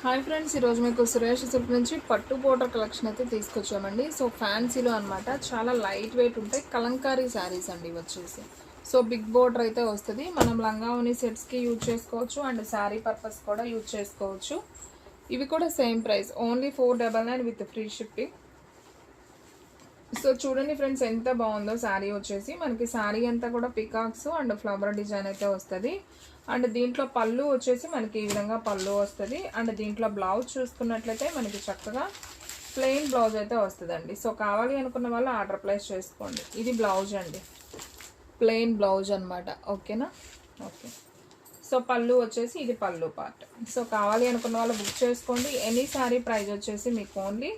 Hi friends, ఈరోజు మీకు Suresh silk నుంచి పట్టు బోర్డర్ కలెక్షన్ అయితే తీసుకొచ్చామండి. సో ఫ్యాన్సీలో అనమాట, చాలా లైట్ వెయిట్ ఉంటాయి. కలంకారీ శారీస్ అండి వచ్చేసి. సో బిగ్ బోర్డర్ అయితే వస్తుంది. మనం లంగావని సెట్స్కి యూజ్ చేసుకోవచ్చు అండ్ శారీ పర్పస్ కూడా యూజ్ చేసుకోవచ్చు. ఇవి కూడా same price, only 499 with free shipping. So చూడండి ఫ్రెండ్స్, ఎంత బాగుందో శారీ వచ్చేసి. మనకి శారీ అంతా కూడా పికాక్స్ అండ్ ఫ్లవర్ డిజైన్ అయితే వస్తుంది. అండ్ దీంట్లో పళ్ళు వచ్చేసి మనకి ఈ విధంగా పళ్ళు వస్తుంది. అండ్ దీంట్లో బ్లౌజ్ చూసుకున్నట్లయితే మనకి చక్కగా ప్లెయిన్ బ్లౌజ్ అయితే వస్తుందండి. సో కావాలి అనుకున్న వాళ్ళు ఆర్డర్ ప్లేస్ చేసుకోండి. ఇది బ్లౌజ్ అండి, ప్లెయిన్ బ్లౌజ్ అనమాట. ఓకేనా? ఓకే. సో పళ్ళు వచ్చేసి ఇది పళ్ళు పార్ట్. సో కావాలి అనుకున్న వాళ్ళు బుక్ చేసుకోండి. ఎనీ శారీ ప్రైస్ వచ్చేసి మీకు ఓన్లీ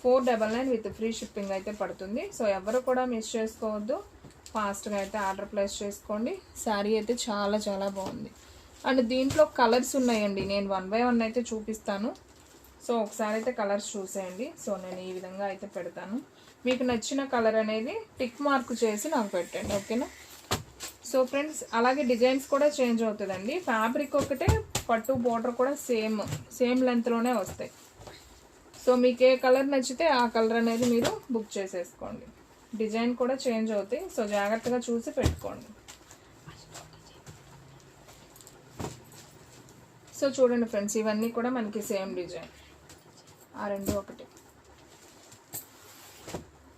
499 విత్ ఫ్రీ షిప్పింగ్ అయితే పడుతుంది. సో ఎవరు కూడా మిస్ చేసుకోవద్దు, ఫాస్ట్గా అయితే ఆర్డర్ ప్లేస్ చేసుకోండి. శారీ అయితే చాలా చాలా బాగుంది. అండ్ దీంట్లో కలర్స్ ఉన్నాయండి, నేను 1 బై 1 అయితే చూపిస్తాను. సో ఒకసారి అయితే కలర్స్ చూసేయండి. సో నేను ఈ విధంగా అయితే పెడతాను. మీకు నచ్చిన కలర్ అనేది టిక్ మార్క్ చేసి నాకు పెట్టండి. ఓకేనా? సో ఫ్రెండ్స్, అలాగే డిజైన్స్ కూడా చేంజ్ అవుతుందండి. ఫ్యాబ్రిక్ ఒకటే, పట్టు బోర్డర్ కూడా సేమ్ లెంత్లోనే వస్తాయి. సో మీకు ఏ కలర్ నచ్చితే ఆ కలర్ అనేది మీరు బుక్ చేసేసుకోండి. డిజైన్ కూడా చేంజ్ అవుతాయి. సో జాగ్రత్తగా చూసి పెట్టుకోండి. సో చూడండి ఫ్రెండ్స్, ఇవన్నీ కూడా మనకి సేమ్ డిజైన్. ఆ రెండు ఒకటి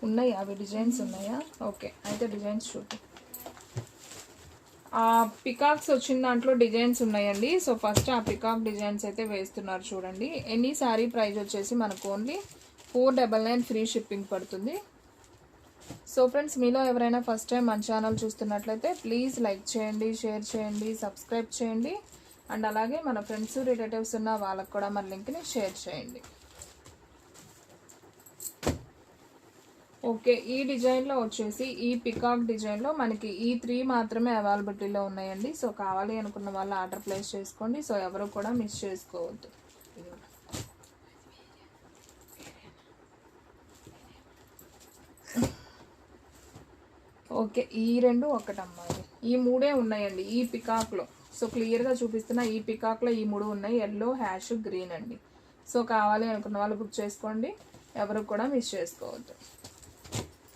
ఉన్నాయి, అవి డిజైన్స్ ఉన్నాయా? ఓకే, అయితే డిజైన్స్ చూద్దాం. ఆ పికాక్స్ వచ్చిన దాంట్లో డిజైన్స్ ఉన్నాయండి. సో ఫస్ట్ ఆ పికాక్ డిజైన్స్ అయితే వేస్తున్నారు చూడండి. ఎనీ శారీ ప్రైస్ వచ్చేసి మనకు ఓన్లీ 499 ఫ్రీ షిప్పింగ్ పడుతుంది. సో ఫ్రెండ్స్, మీలో ఎవరైనా ఫస్ట్ టైం మన ఛానల్ చూస్తున్నట్లయితే ప్లీజ్ లైక్ చేయండి, షేర్ చేయండి, సబ్స్క్రైబ్ చేయండి. అండ్ అలాగే మన ఫ్రెండ్స్ రిలేటివ్స్ ఉన్న వాళ్ళకు కూడా మన లింక్ని షేర్ చేయండి. ఓకే, ఈ డిజైన్లో వచ్చేసి ఈ పికాక్ డిజైన్లో మనకి ఈ 3 మాత్రమే అవైలబిలిటీలో ఉన్నాయండి. సో కావాలి అనుకున్న వాళ్ళు ఆర్డర్ ప్లేస్ చేసుకోండి. సో ఎవరు కూడా మిస్ చేసుకోవద్దు. ఓకే, ఈ రెండు ఒకటమ్మా, ఈ 3 ఉన్నాయండి ఈ పికాక్లో. సో క్లియర్గా చూపిస్తున్న ఈ పికాక్లో ఈ 3 ఉన్నాయి, ఎల్లో, హ్యాష్, గ్రీన్ అండి. సో కావాలి అనుకున్న వాళ్ళు బుక్ చేసుకోండి, ఎవరు కూడా మిస్ చేసుకోవద్దు.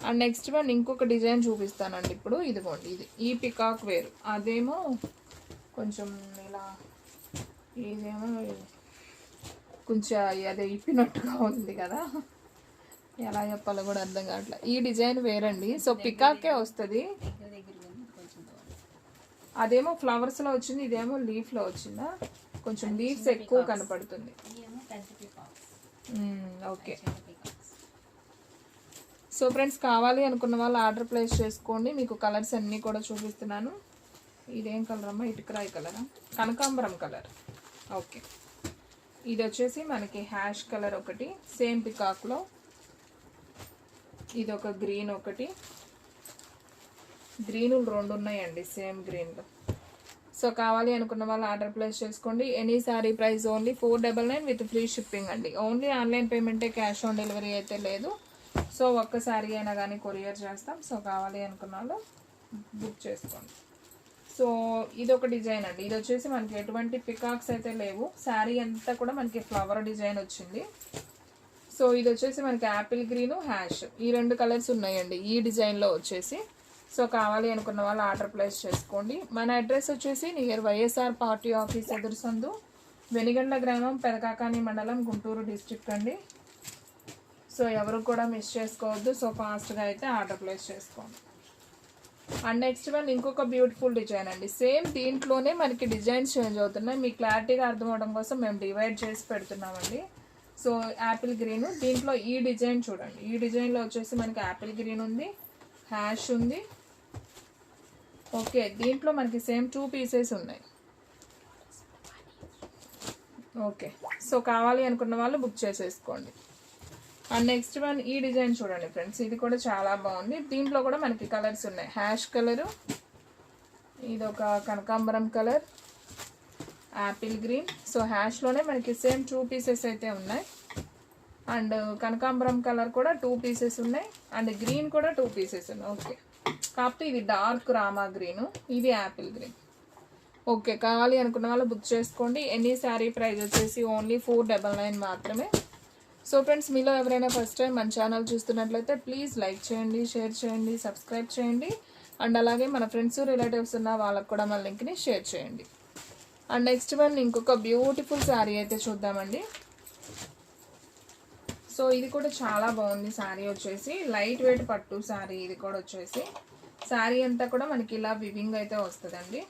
అండ్ నెక్స్ట్ వన్ ఇంకొక డిజైన్ చూపిస్తానండి ఇప్పుడు. ఇదిగోండి, ఇది ఈ పికాక్ వేరు, అదేమో కొంచెం ఇలా, ఇదేమో కొంచెం అదే ఇప్పినట్టుగా ఉంది కదా, ఎలా చెప్పాలో కూడా అర్థం కావట్లేదు. ఈ డిజైన్ వేరండి. సో పికాకే వస్తుంది, అదేమో ఫ్లవర్స్లో వచ్చింది, ఇదేమో లీఫ్లో వచ్చిందా. కొంచెం లీవ్స్ ఎక్కువ కనపడుతుంది. ఓకే. సో ఫ్రెండ్స్, కావాలి అనుకున్న వాళ్ళు ఆర్డర్ ప్లేస్ చేసుకోండి. మీకు కలర్స్ అన్నీ కూడా చూపిస్తున్నాను. ఇదేం కలర్ అమ్మా? ఇటుకరాయి కలరా? కనకాంబరం కలర్. ఓకే, ఇది వచ్చేసి మనకి హ్యాష్ కలర్ ఒకటి, సేమ్ పికాక్లో. ఇది ఒక గ్రీన్ ఒకటి, గ్రీనులు 2 ఉన్నాయండి సేమ్ గ్రీన్లో. సో కావాలి అనుకున్న వాళ్ళు ఆర్డర్ ప్లేస్ చేసుకోండి. Any saree price only 499 with free shipping అండి. ఓన్లీ ఆన్లైన్ పేమెంటే, క్యాష్ ఆన్ డెలివరీ అయితే లేదు. సో ఒక్క శారీ అయినా కానీ కొరియర్ చేస్తాం. సో కావాలి అనుకున్న వాళ్ళు బుక్ చేసుకోండి. సో ఇది ఒక డిజైన్ అండి. ఇది వచ్చేసి మనకి ఎటువంటి పికాక్స్ అయితే లేవు, శారీ అంతా కూడా మనకి ఫ్లవర్ డిజైన్ వచ్చింది. సో ఇది వచ్చేసి మనకి యాపిల్ గ్రీను, హ్యాష్, ఈ 2 కలర్స్ ఉన్నాయండి ఈ డిజైన్లో వచ్చేసి. సో కావాలి అనుకున్న వాళ్ళు ఆర్డర్ ప్లేస్ చేసుకోండి. మన అడ్రస్ వచ్చేసి నియర్ వైఎస్ఆర్ పార్టీ ఆఫీస్ ఎదురుసందు, వెనిగండ్ల గ్రామం, పెదకాకాని మండలం, గుంటూరు డిస్ట్రిక్ట్ అండి. సో ఎవరు కూడా మిస్ చేసుకోవద్దు. సో ఫాస్ట్గా అయితే ఆర్డర్ ప్లేస్ చేసుకోండి. అండ్ నెక్స్ట్ వన్ ఇంకొక బ్యూటిఫుల్ డిజైన్ అండి. సేమ్ దీంట్లోనే మనకి డిజైన్స్ చేంజ్ అవుతున్నాయి. మీకు క్లారిటీగా అర్థం అవడం కోసం మేము డివైడ్ చేసి పెడుతున్నామండి. సో యాపిల్ గ్రీన్, దీంట్లో ఈ డిజైన్ చూడండి. ఈ డిజైన్లో వచ్చేసి మనకి యాపిల్ గ్రీన్ ఉంది, హ్యాష్ ఉంది. ఓకే, దీంట్లో మనకి సేమ్ 2 పీసెస్ ఉన్నాయి. ఓకే, సో కావాలి అనుకున్న వాళ్ళు బుక్ చేసేసుకోండి. అండ్ నెక్స్ట్ వన్ ఈ డిజైన్ చూడండి ఫ్రెండ్స్, ఇది కూడా చాలా బాగుంది. దీంట్లో కూడా మనకి కలర్స్ ఉన్నాయి. హ్యాష్ కలరు, ఇది ఒక కనకాంబరం కలర్, యాపిల్ గ్రీన్. సో హ్యాష్లోనే మనకి సేమ్ 2 పీసెస్ అయితే ఉన్నాయి. అండ్ కనకాంబరం కలర్ కూడా 2 పీసెస్ ఉన్నాయి. అండ్ గ్రీన్ కూడా 2 పీసెస్ ఉన్నాయి. ఓకే, కాకపోతే ఇది డార్క్ రామా గ్రీను, ఇది యాపిల్ గ్రీన్. ఓకే, కావాలి అనుకున్న వాళ్ళు బుక్ చేసుకోండి. ఎనీ శారీ ప్రైస్ వచ్చేసి ఓన్లీ 499 మాత్రమే. సో ఫ్రెండ్స్, మీలో ఎవరైనా ఫస్ట్ టైం మన ఛానల్ చూస్తున్నట్లయితే ప్లీజ్ లైక్ చేయండి, షేర్ చేయండి, సబ్స్క్రైబ్ చేయండి. అండ్ అలాగే మన ఫ్రెండ్స్ రిలేటివ్స్ ఉన్న వాళ్ళకు కూడా మన లింక్ని షేర్ చేయండి. అండ్ నెక్స్ట్ వన్ ఇంకొక బ్యూటిఫుల్ శారీ అయితే చూద్దామండి. సో ఇది కూడా చాలా బాగుంది. శారీ వచ్చేసి లైట్ వెయిట్ పట్టు శారీ. ఇది కూడా వచ్చేసి శారీ అంతా కూడా మనకి ఇలా వివింగ్ అయితే వస్తుందండి.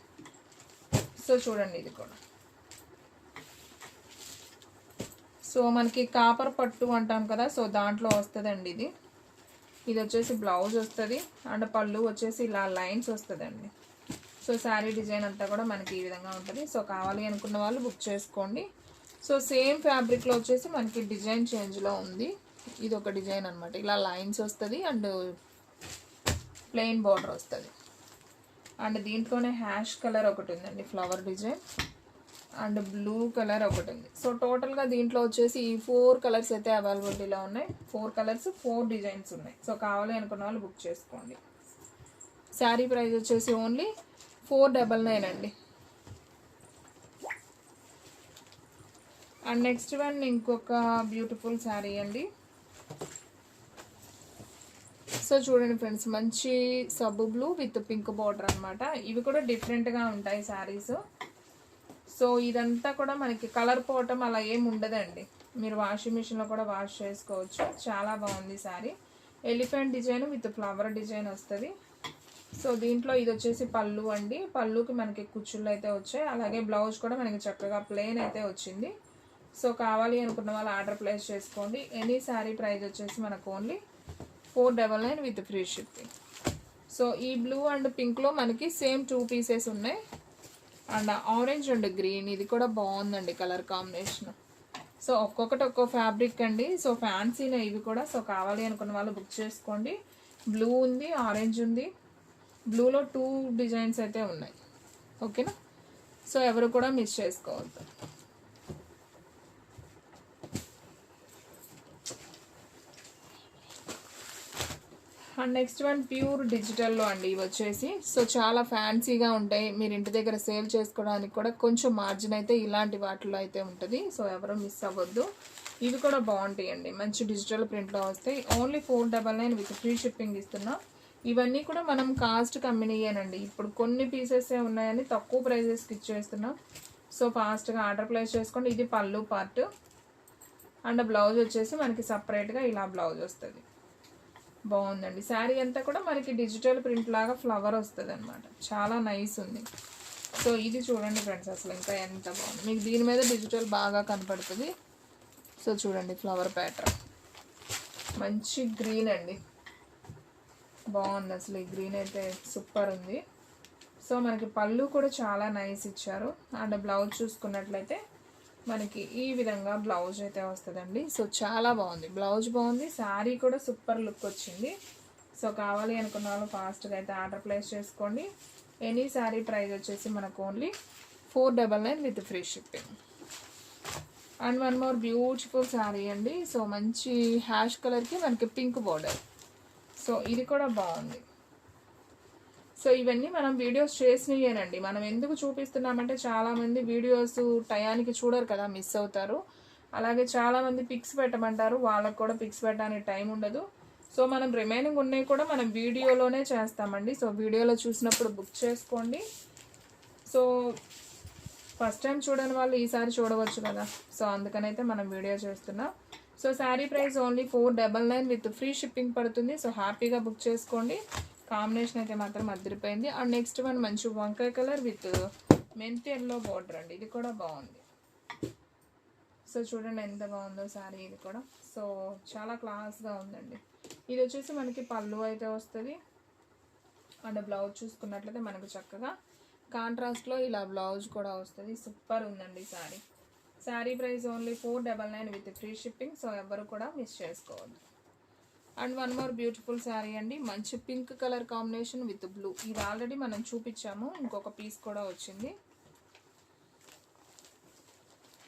సో చూడండి, ఇది కూడా సో మనకి కాపర్ పట్టు అంటాం కదా, సో దాంట్లో వస్తుందండి ఇది. ఇది వచ్చేసి బ్లౌజ్ వస్తుంది అండ్ పళ్ళు వచ్చేసి ఇలా లైన్స్ వస్తుందండి. సో శారీ డిజైన్ అంతా కూడా మనకి ఈ విధంగా ఉంటుంది. సో కావాలి అనుకున్న వాళ్ళు బుక్ చేసుకోండి. సో సేమ్ ఫ్యాబ్రిక్లో వచ్చేసి మనకి డిజైన్ చేంజ్లో ఉంది. ఇది ఒక డిజైన్ అనమాట. ఇలా లైన్స్ వస్తుంది అండ్ ప్లెయిన్ బార్డర్ వస్తుంది. అండ్ దీంట్లోనే హ్యాష్ కలర్ ఒకటి ఉందండి, flower design. And blue colour ఒకటి ఉంది. సో టోటల్గా దీంట్లో వచ్చేసి ఈ 4 కలర్స్ అయితే అవైలబిలిటీలో ఉన్నాయి. 4 కలర్స్ 4 డిజైన్స్ ఉన్నాయి. సో కావాలి అనుకున్న వాళ్ళు బుక్ చేసుకోండి. శారీ ప్రైస్ వచ్చేసి ఓన్లీ 499 అండి. అండ్ నెక్స్ట్ వన్ ఇంకొక బ్యూటిఫుల్ శారీ అండి. సో చూడండి ఫ్రెండ్స్, మంచి సబ్బు బ్లూ విత్ పింక్ బార్డర్ అనమాట. ఇవి కూడా డిఫరెంట్గా ఉంటాయి శారీస్. సో ఇదంతా కూడా మనకి కలర్ పోవటం అలా ఏమి ఉండదండి. మీరు వాషింగ్ మిషన్లో కూడా వాష్ చేసుకోవచ్చు. చాలా బాగుంది sari. Elephant design with flower design వస్తుంది. సో దీంట్లో ఇది వచ్చేసి పళ్ళు అండి. పళ్ళుకి మనకి కుచ్చుళ్ళు అయితే వచ్చాయి. అలాగే బ్లౌజ్ కూడా మనకి చక్కగా ప్లెయిన్ అయితే వచ్చింది. సో కావాలి అనుకున్న వాళ్ళు ఆర్డర్ ప్లేస్ చేసుకోండి. ఎనీ శారీ ప్రైస్ వచ్చేసి మనకు only 499 with free shipping. So ఈ బ్లూ అండ్ పింక్లో మనకి సేమ్ 2 పీసెస్ ఉన్నాయి. అండ్ ఆరెంజ్ అండ్ గ్రీన్, ఇది కూడా బాగుందండి కలర్ కాంబినేషన్. సో ఒక్కొక్కటి ఒక్కో ఫ్యాబ్రిక్ అండి. సో ఫ్యాన్సీనే ఇవి కూడా. సో కావాలి అనుకున్న వాళ్ళు బుక్ చేసుకోండి. బ్లూ ఉంది, ఆరెంజ్ ఉంది. బ్లూలో 2 డిజైన్స్ అయితే ఉన్నాయి. ఓకేనా? సో ఎవరు కూడా మిస్ చేసుకోవద్దు. అండ్ నెక్స్ట్ వన్ ప్యూర్ డిజిటల్లో అండి. ఇవి వచ్చేసి సో చాలా ఫ్యాన్సీగా ఉంటాయి. మీరు ఇంటి దగ్గర సేల్ చేసుకోవడానికి కూడా కొంచెం మార్జిన్ అయితే ఇలాంటి వాటిలో అయితే ఉంటుంది. సో ఎవరు మిస్ అవ్వద్దు. ఇవి కూడా బాగుంటాయండి. మంచి డిజిటల్ ప్రింట్లో వస్తాయి. ఓన్లీ 499 విత్ ఫ్రీ షిప్పింగ్ ఇస్తున్నాం. ఇవన్నీ కూడా మనం కాస్ట్ కమ్మినయ్యానండి. ఇప్పుడు కొన్ని పీసెసే ఉన్నాయని తక్కువ ప్రైజెస్కి ఇచ్చేస్తున్నాం. సో ఫాస్ట్గా ఆర్డర్ ప్లేస్ చేసుకోండి. ఇది పళ్ళు పార్ట్ అండ్ బ్లౌజ్ వచ్చేసి మనకి సపరేట్గా ఇలా బ్లౌజ్ వస్తుంది. బాగుందండి. శారీ అంతా కూడా మనకి డిజిటల్ ప్రింట్ లాగా ఫ్లవర్ వస్తుంది అనమాట. చాలా నైస్ ఉంది. సో ఇది చూడండి ఫ్రెండ్స్, అసలు ఇంకా ఎంత బాగుంది. మీకు దీని మీద డిజిటల్ బాగా కనపడుతుంది. సో చూడండి, ఫ్లవర్ ప్యాటర్న్ మంచి గ్రీన్ అండి. బాగుంది అసలు. ఈ గ్రీన్ అయితే సూపర్ ఉంది. సో మనకి పళ్ళు కూడా చాలా నైస్ ఇచ్చారు. అండ్ బ్లౌజ్ చూసుకున్నట్లయితే మనకి ఈ విధంగా బ్లౌజ్ అయితే వస్తుందండి. సో చాలా బాగుంది, బ్లౌజ్ బాగుంది, శారీ కూడా సూపర్ లుక్ వచ్చింది. సో కావాలి అనుకున్న వాళ్ళు ఫాస్ట్గా అయితే ఆర్డర్ ప్లేస్ చేసుకోండి. ఎనీ శారీ ప్రైస్ వచ్చేసి మనకు only 499 with free shipping. And one more beautiful sari అండి. సో మంచి హ్యాష్ కలర్కి మనకి పింక్ బార్డర్. సో ఇది కూడా బాగుంది. సో ఇవన్నీ మనం వీడియోస్ చేసినయేనండి. మనం ఎందుకు చూపిస్తున్నామంటే చాలామంది వీడియోస్ టయానికి చూడరు కదా, మిస్ అవుతారు. అలాగే చాలామంది పిక్స్ పెట్టమంటారు, వాళ్ళకు కూడా పిక్స్ పెట్టడానికి టైం ఉండదు. సో మనం రిమైనింగ్ ఉన్నాయి కూడా మనం వీడియోలోనే చేస్తామండి. సో వీడియోలో చూసినప్పుడు బుక్ చేసుకోండి. సో ఫస్ట్ టైం చూడని వాళ్ళు ఈసారి చూడవచ్చు కదా. సో అందుకనైతే మనం వీడియో చేస్తున్నాం. So sari price only 499 with free shipping పడుతుంది. సో హ్యాపీగా బుక్ చేసుకోండి. కాంబినేషన్ అయితే మాత్రం అదిరిపోయింది. అండ్ నెక్స్ట్ వన్ మంచి వంకాయ కలర్ విత్ మెంతి ఎల్లో బార్డర్ అండి. ఇది కూడా బాగుంది. సో చూడండి ఎంత బాగుందో శారీ. ఇది కూడా సో చాలా క్లాస్గా ఉందండి. ఇది వచ్చేసి మనకి పళ్ళు అయితే వస్తుంది. అండ్ బ్లౌజ్ చూసుకున్నట్లయితే మనకు చక్కగా కాంట్రాస్ట్లో ఇలా బ్లౌజ్ కూడా వస్తుంది. సూపర్ ఉందండి sari. Sari price only 499 with free shipping. So ఎవరు కూడా మిస్ చేసుకోవద్దు. And one more beautiful sari అండి. మంచి pink colour combination with blue. ఇది ఆల్రెడీ మనం చూపించాము, ఇంకొక పీస్ కూడా వచ్చింది.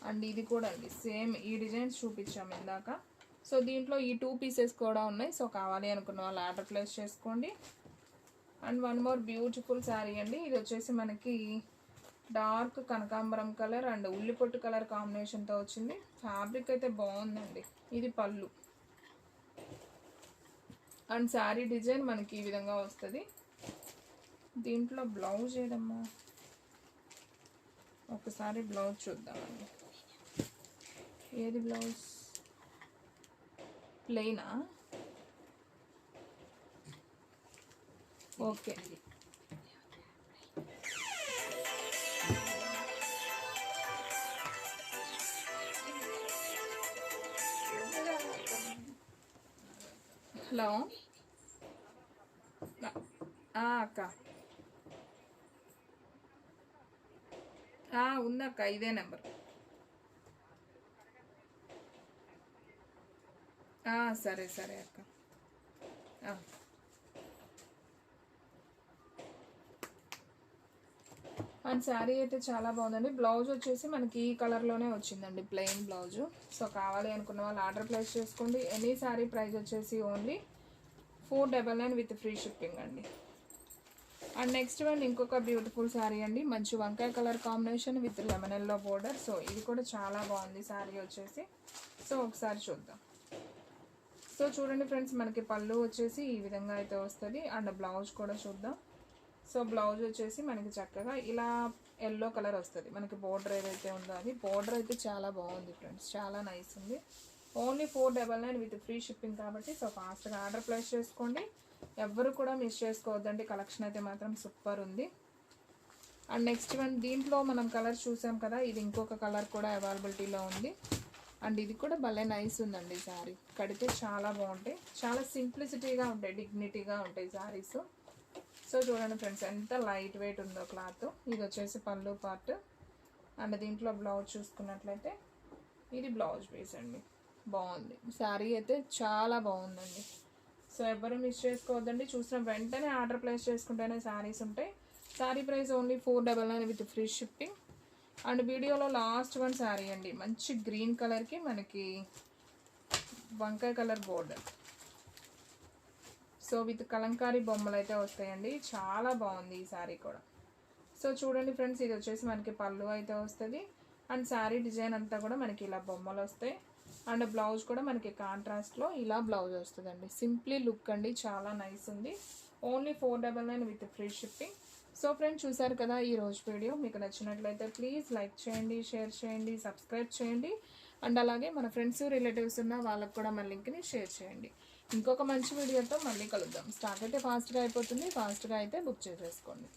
అండ్ ఇది కూడా అండి సేమ్ ఈ డిజైన్స్ చూపించాము ఇందాక. సో దీంట్లో ఈ 2 పీసెస్ కూడా ఉన్నాయి. సో కావాలి అనుకున్న వాళ్ళు ఆర్డర్ ప్లేస్ చేసుకోండి. And one more beautiful sari అండి. ఇది వచ్చేసి మనకి డార్క్ కనకాంబరం కలర్ అండ్ ఉల్లిపొట్టు కలర్ కాంబినేషన్తో వచ్చింది. ఫ్యాబ్రిక్ అయితే బాగుందండి. ఇది పళ్ళు అండ్ శారీ డిజైన్ మనకి ఈ విధంగా వస్తుంది. దీంట్లో బ్లౌజ్ ఏదమ్మా, ఒకసారి బ్లౌజ్ చూద్దామండి. ఏది బ్లౌజ్? ప్లెయినా? ఓకే. హలో అక్క, ఉందక్క, ఇదే నెంబర్. సరే సరే అక్క. అండ్ శారీ అయితే చాలా బాగుందండి. బ్లౌజ్ వచ్చేసి మనకి ఈ కలర్లోనే వచ్చిందండి, ప్లెయిన్ బ్లౌజు. సో కావాలి అనుకున్న వాళ్ళు ఆర్డర్ ప్లేస్ చేసుకోండి. ఎనీ శారీ ప్రైస్ వచ్చేసి ఓన్లీ 499 విత్ ఫ్రీ షిప్పింగ్ అండి. అండ్ నెక్స్ట్ వన్ ఇంకొక బ్యూటిఫుల్ శారీ అండి. మంచి వంకాయ colour combination with lemon yellow border. So ఇది కూడా చాలా బాగుంది శారీ వచ్చేసి. సో ఒకసారి చూద్దాం. సో చూడండి ఫ్రెండ్స్, మనకి పళ్ళు వచ్చేసి ఈ విధంగా అయితే వస్తుంది. అండ్ బ్లౌజ్ కూడా చూద్దాం. సో బ్లౌజ్ వచ్చేసి మనకి చక్కగా ఇలా ఎల్లో కలర్ వస్తుంది. మనకి బోర్డర్ ఏదైతే ఉందో అది బోర్డర్ అయితే చాలా బాగుంది ఫ్రెండ్స్, చాలా నైస్ ఉంది. ఓన్లీ 499 విత్ ఫ్రీ షిప్పింగ్ కాబట్టి సో ఫాస్ట్గా ఆర్డర్ ప్లేస్ చేసుకోండి. ఎవ్వరు కూడా మిస్ చేసుకోవద్దండి. కలెక్షన్ అయితే మాత్రం సూపర్ ఉంది. అండ్ నెక్స్ట్ వన్, దీంట్లో మనం కలర్ చూసాం కదా, ఇది ఇంకొక కలర్ కూడా అవైలబిలిటీలో ఉంది. అండ్ ఇది కూడా భలే నైస్ ఉందండి. శారీ కడితే చాలా బాగుంటాయి, చాలా సింప్లిసిటీగా ఉంటాయి, డిగ్నిటీగా ఉంటాయి శారీస్. సో చూడండి ఫ్రెండ్స్, ఎంత లైట్ వెయిట్ ఉందో క్లాత్. ఇది వచ్చేసి పళ్ళు పార్ట్. అండ్ దీంట్లో బ్లౌజ్ చూసుకున్నట్లయితే ఇది బ్లౌజ్ పీస్ అండి. బాగుంది శారీ అయితే, చాలా బాగుందండి. సో ఎవరు మిస్ చేసుకోవద్దండి. చూసిన వెంటనే ఆర్డర్ ప్లేస్ చేసుకుంటేనే శారీస్ ఉంటాయి. Sari price only 499 with free shipping. And వీడియోలో లాస్ట్ వన్ శారీ అండి. మంచి గ్రీన్ కలర్కి మనకి వంకాయ colour border. So with Kalamkari బొమ్మలు అయితే వస్తాయండి. చాలా బాగుంది ఈ శారీ కూడా. సో చూడండి ఫ్రెండ్స్, ఇది వచ్చేసి మనకి పళ్ళు అయితే వస్తుంది. అండ్ శారీ డిజైన్ అంతా కూడా మనకి ఇలా బొమ్మలు వస్తాయి. అండ్ బ్లౌజ్ కూడా మనకి కాంట్రాస్ట్లో ఇలా బ్లౌజ్ వస్తుందండి. సింప్లీ లుక్ అండి, చాలా నైస్ ఉంది. Only 499 with free shipping. So friends, చూసారు కదా ఈ రోజు వీడియో. మీకు నచ్చినట్లయితే ప్లీజ్ లైక్ చేయండి, షేర్ చేయండి, సబ్స్క్రైబ్ చేయండి. అండ్ అలాగే మన ఫ్రెండ్స్ రిలేటివ్స్ ఉన్న వాళ్ళకు కూడా మన లింక్ని షేర్ చేయండి. ఇంకొక మంచి వీడియోతో మళ్ళీ కలుద్దాం. స్టాక్ అయితే ఫాస్ట్గా అయిపోతుంది, ఫాస్ట్గా అయితే బుక్ చేసేసుకోండి.